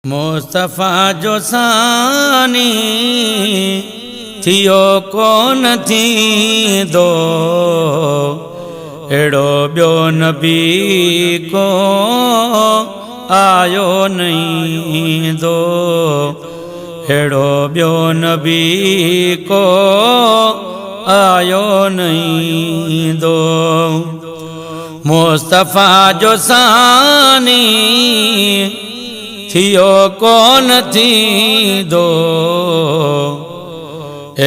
मुस्तफ़ा जो सानी थियो कोन थींदो एड़ो ॿियो नबी को आयो नहीं दो एड़ो ॿियो नबी को आयो नहीं दो मुस्तफ़ा जो सानी थियो कोन थींदो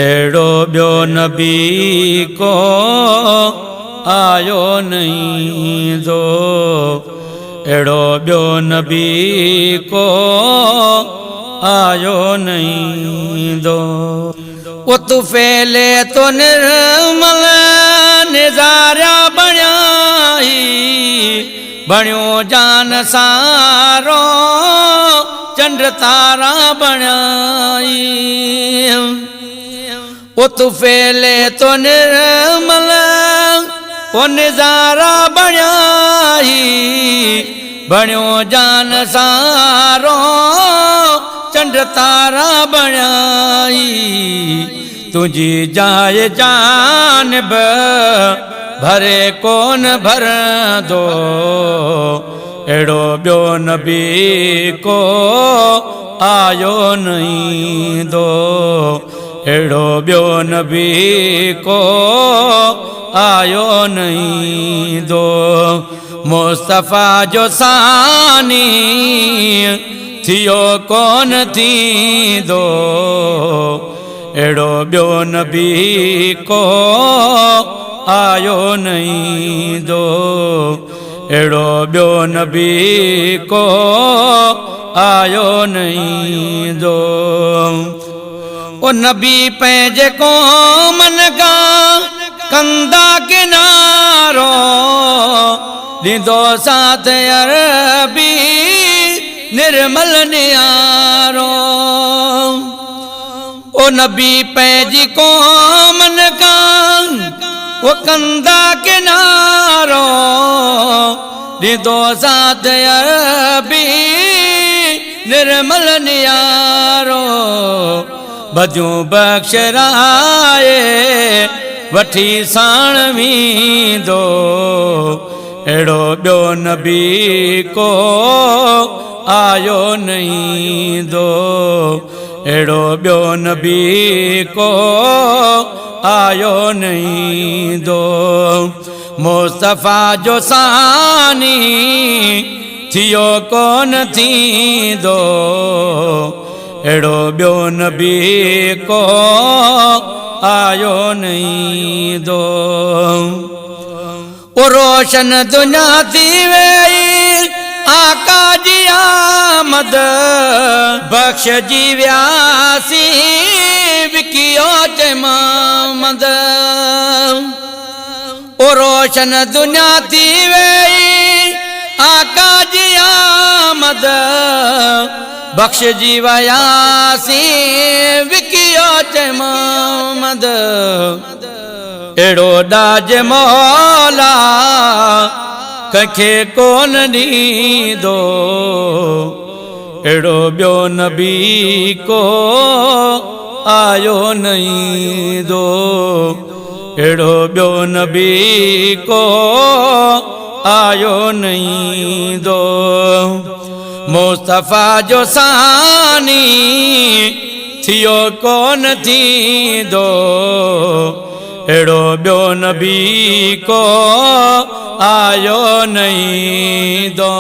एड़ो ॿियो नबी को आयो नहीं दो एड़ो ॿियो नबी को आयो नहीं दो वो तू फैले तो निर्मल निजारा बणाई बणियो जान सारो चंड तारा बणाई वो तू फैले तो निर्मल वो निजारा बणाई बणियो जान सारो चंड तारा बणाई तुझी जाए जानब भरे कोन भर दो एड़ो ॿियो नबी को आयो नहीं दो एड़ो ॿियो नबी को आयो नहीं दो मुस्तफ़ा जो सानी थियो कोन थींदो एड़ो ॿियो नबी को आयो नहीं दो एड़ो ॿियो नबी को आयो नहीं दो ओ नबी पंहिंजे क़ौमन का कंदा किनारो ॾींदो साथ अरबी निर्मल नियारो ओ नबी पंहिंजी क़ौमन का वो कंदा किनारो ॾींदो साथ अरबी निर्मल नियारो भजूं बख़्शराए वठी साण वींदो एड़ो ॿियो नबी को आयो नहीं दो एड़ो ॿियो नबी को आयो नहीं दो मुस्तफ़ा जो सानी थियो कोन थींदो एड़ो ॿियो नबी को आयो नहीं दो ओ रोशन दुनिया थी वई आका जी आमद बख्श जी व्यासी विकियो चे मोहम्मद ओ रोशन दुनिया थी वई आका जी आमद बख्श जी व्यासी विकियो चे मोहम्मद एड़ो डाज मौला कखे कोन ॾींदो एड़ो ॿियो नबी को आयो नहीं दो एड़ो ॿियो नबी को आयो नहीं दो मुस्तफ़ा जो सानी थियो कोन थींदो एड़ो ॿियो नबी को आयो नहीं दो।